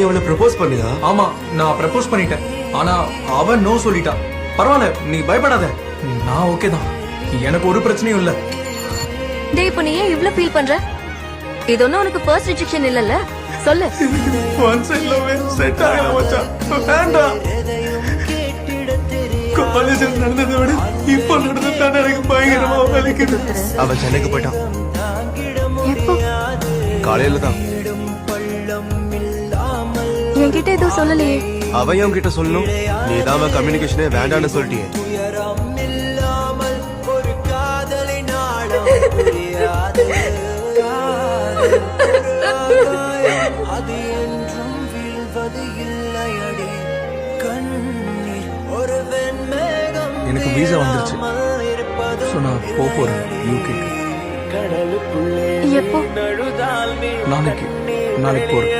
அவளை ப்ரப்போஸ் பண்ணியா? ஆமா, நான் ப்ரப்போஸ் பண்ணிட்டேன். ஆனா அவன் நோ சொல்லிட்டான். பரவாயில்ல, நீ பயப்படாத, நான் ஓகே தான். எனக்கு ஒரு பிரச்சனையும் இல்ல. டேய், இப்போ நீ ஏன் இவ்ளோ ஃபீல் பண்ற? இது ஒன்னும் உனக்கு ஃபர்ஸ்ட் ரிஜெக்ஷன் இல்லல்ல? சொல்லு. ஒன் சைடு லவ் செட் ஆகல மச்சான். வேண்டாம். காலேஜில் நடந்ததை விட இப்போ நடந்தது எனக்கு பயங்கரமா வலிக்குது. அவன் சென்னைக்கு போயிட்டான். எப்போ? காலையில தான். என்கிட்ட எதுவும் சொல்லலையே. அவன் உன்கிட்ட சொல்லணும். நீதான் அவன் கம்யூனிகேஷனே வேண்டான்னு சொல்லிட்டியே. எனக்கு வீசா வந்துருச்சு. சோ நான் போறேன் யூகேக்கு. எப்போ? நாளைக்கு போறேன்.